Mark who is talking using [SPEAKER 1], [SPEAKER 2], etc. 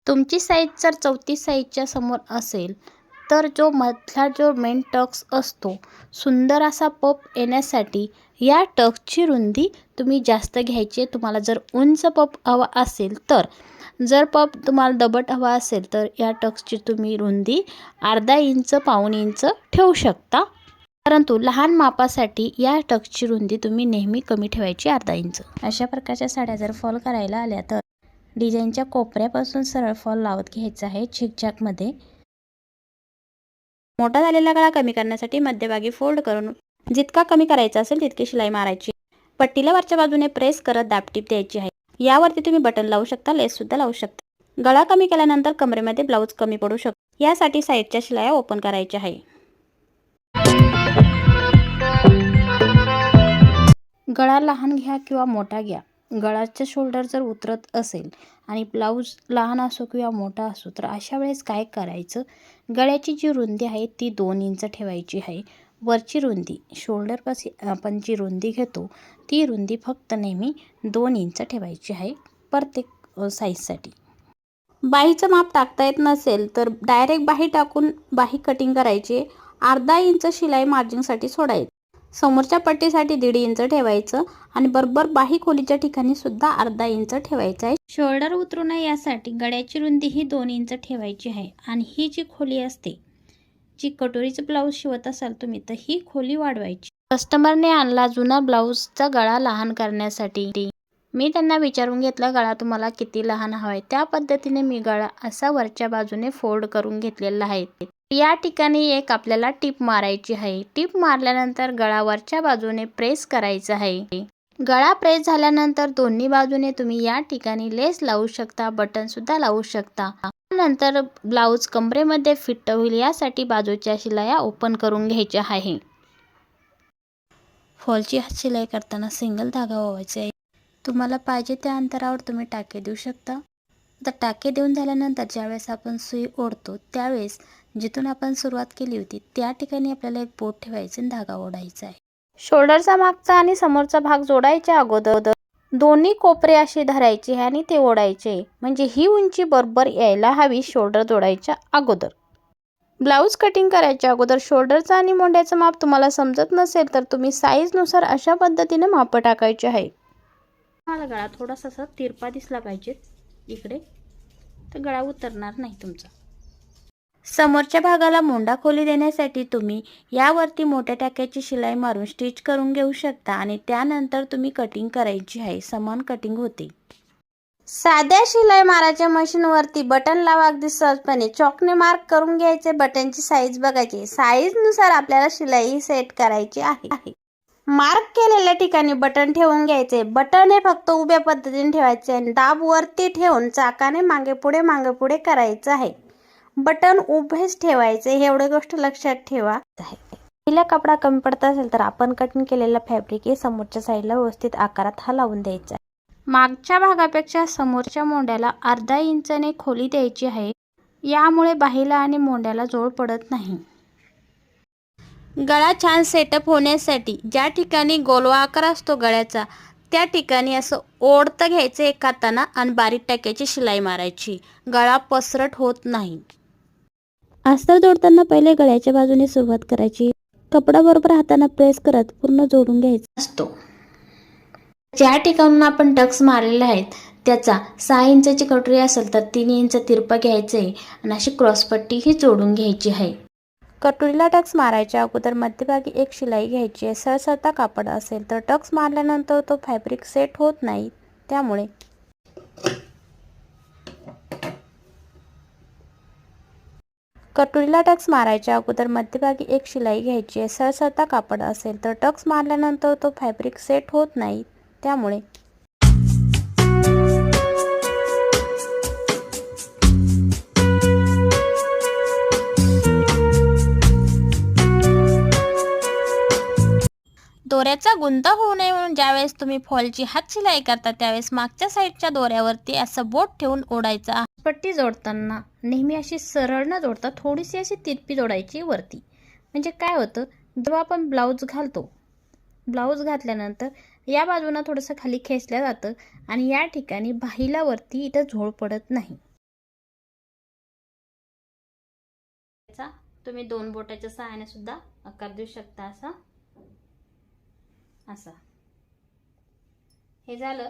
[SPEAKER 1] तुमची साईज जर 34 साईजच्या समोर असेल तर मधला मेन टक्स असतो, सुंदर असा पफ येण्यासाठी या टक्सची रुंदी तुम्ही जास्त घ्यायची. तुम्हाला जर उंच पफ हवा असेल तर, जर पफ तुम्हाला दबट हवा असेल तर या टक्सची तुम्ही रुंदी अर्धा इंच पाऊण इंच ठेवू शकता. परंतु लहान मापासाठी या टक्सची रुंदी तुम्ही नेहमी कमी ठेवायची, अर्धा इंच. अशा प्रकारच्या साड्या जर फॉल करायला आल्या तर डिझाईनच्या कोपऱ्यापासून सरळ फॉल लावत घ्यायचा आहे झिगझॅगमध्ये. मोठा झालेला गळा कमी करण्यासाठी मध्यभागी फोल्ड करून जितका कमी करायचा असेल तितकी शिलाई मारायची. पट्टीला वरच्या बाजूने प्रेस करत दाबटीप द्यायची आहे. यावरती तुम्ही बटन लावू शकता, लेस सुद्धा लावू शकता. गळा कमी केल्यानंतर कमरेमध्ये ब्लाऊज कमी पडू शकतो. यासाठी साईडच्या शिलाया ओपन करायच्या आहे. गळा लहान घ्या किंवा मोठा घ्या, गळाचे शोल्डर जर उतरत असेल आणि ब्लाऊज लहान असो किंवा मोठा असो तर अशा वेळेस काय करायचं, गळ्याची जी रुंदी आहे ती 2 इंच ठेवायची आहे. वरची रुंदी शोल्डरपासून आपण जी रुंदी घेतो ती रुंदी फक्त नेहमी 2 इंच ठेवायची आहे प्रत्येक साईजसाठी. बाहीचं माप टाकता येत नसेल तर डायरेक्ट बाही टाकून बाही कटिंग करायची. अर्धा इंच शिलाई मार्जिनसाठी सोडायची. समोरच्या पट्टीसाठी 1.5 इंच ठेवायचं आणि बरोबर बाही खोलीच्या ठिकाणी सुद्धा अर्धा इंच ठेवायचं आहे. शोल्डर उतरू नये यासाठी गळ्याची रुंदी ही 2 इंच ठेवायची आहे. आणि ही जी खोली असते, जी कटोरीचं ब्लाऊज शिवत असाल तुम्ही तर ही खोली वाढवायची. कस्टमरने आणला जुना ब्लाऊजचा गळा लहान करण्यासाठी. मी त्यांना विचारून घेतला गळा तुम्हाला किती लहान हवा आहे. त्या पद्धतीने मी गळा असा वरच्या बाजूने फोल्ड करून घेतलेला आहे. या ठिकाणी एक आपल्याला टिप मारायची आहे. टिप मारल्यानंतर गळा वरच्या बाजूने प्रेस करायचा आहे. गळा प्रेस झाल्यानंतर दोन्ही बाजूने तुम्ही या ठिकाणी लेस लावू शकता, बटन सुद्धा लावू शकता. नंतर ब्लाऊज कमरेमध्ये फिट होईल यासाठी बाजूच्या शिलाया ओपन करून घ्यायच्या आहे. फॉलची हात शिलाई करताना सिंगल धागा ओवायचा आहे. तुम्हाला पाहिजे त्या अंतरावर तुम्ही टाके देऊ शकता. तर टाके देऊन झाल्यानंतर ज्यावेळेस आपण सुई ओढतो त्यावेळेस जिथून आपण सुरुवात केली होती त्या ठिकाणी आपल्याला एक बोट ठेवायचे आणि धागा ओढायचा आहे. शोल्डरचा मागचा आणि समोरचा भाग जोडायच्या अगोदर दोन्ही कोपरे असे धरायचे आणि ते ओढायचे, म्हणजे ही उंची बरोबर यायला हवी शोल्डर जोडायच्या अगोदर. ब्लाऊज कटिंग करायच्या अगोदर शोल्डरचा आणि मोंड्याचं माप तुम्हाला समजत नसेल तर तुम्ही साईजनुसार अशा पद्धतीने माप टाकायचे आहे. मला गळा थोडासा असा तिरपा दिसला पाहिजे इकडे, तर गळा उतरणार नाही तुमचा. समोरच्या भागाला मोंडा खोली देण्यासाठी तुम्ही यावरती मोठ्या टाक्याची शिलाई मारून स्टिच करून घेऊ शकता आणि त्यानंतर तुम्ही कटिंग करायची आहे. समान कटिंग होते. साध्या शिलाई मारायच्या मशीनवरती बटन लावा अगदी सहजपणे. चॉकने मार्क करून घ्यायचे. बटनची साईज बघायची. साईजनुसार आपल्याला शिलाई सेट करायची आहे. मार्क केलेल्या ठिकाणी बटन ठेवून घ्यायचे. बटन हे फक्त उभ्या पद्धतीने ठेवायचे आणि दाब वरती ठेवून चाकाने मागे पुढे करायचं आहे. बटन उभेच ठेवायचे, एवढी गोष्ट लक्षात ठेवा. पहिला कपडा कमी पडत असेल तर आपण कटिंग केलेला फॅब्रिक हे समोरच्या साईडला व्यवस्थित आकारात हा लावून द्यायचा. मागच्या भागापेक्षा समोरच्या मोंड्याला अर्धा इंचने खोली द्यायची आहे. यामुळे बाहीला आणि मोंड्याला जोड पडत नाही. गळा छान सेटअप होण्यासाठी ज्या ठिकाणी गोलवा आकार असतो गळ्याचा त्या ठिकाणी असं ओढतं घ्यायचं एक हाताने आणि बारीक टाक्याची शिलाई मारायची. गळा पसरट होत नाही. अस्तर जोडताना पहिले गळ्याच्या बाजूने सुरुवात करायची. कपडा बरोबर हाताने प्रेस करत पूर्ण जोडून घ्यायचा असतो. ज्या ठिकाणून आपण टक्स मारलेले आहेत त्याचा 6 इंचाची कटोरी असेल तर 3 इंच तिरपा घ्यायचे आणि अशी क्रॉसपट्टी ही जोडून घ्यायची आहे. कटोरीला टक्स मारायच्या अगोदर मध्यभागी एक शिलाई घ्यायची आहे. सरसरता कापड असेल तर टक्स मारल्यानंतर तो फॅब्रिक सेट होत नाही, त्यामुळे कटोरीला टक्स मारायच्या अगोदर मध्यभागी एक शिलाई घ्यायची आहे. सरसरता कापड असेल तर टक्स मारल्यानंतर तो फॅब्रिक सेट होत नाही, त्यामुळे दोऱ्याचा गुंता होऊ नये म्हणून ज्यावेळेस तुम्ही फॉलची हात शिलाई करता त्यावेळेस मागच्या साईडच्या दोऱ्यावरती असं बोट ठेवून ओढायचा. पट्टी जोडताना नेहमी अशी सरळ न जोडता थोडीशी अशी तिरपी जोडायची वरती. म्हणजे काय होतं, जेव्हा आपण ब्लाऊज घालतो, ब्लाऊज घातल्यानंतर या बाजूला थोडंसं खाली खेचलं जातं आणि या ठिकाणी बाहीला वरती इथं झोळ पडत नाही. करायचा. तुम्ही 2 बोटाच्या सहाय्याने सुद्धा आकार देऊ शकता. असा असा. हे झालं.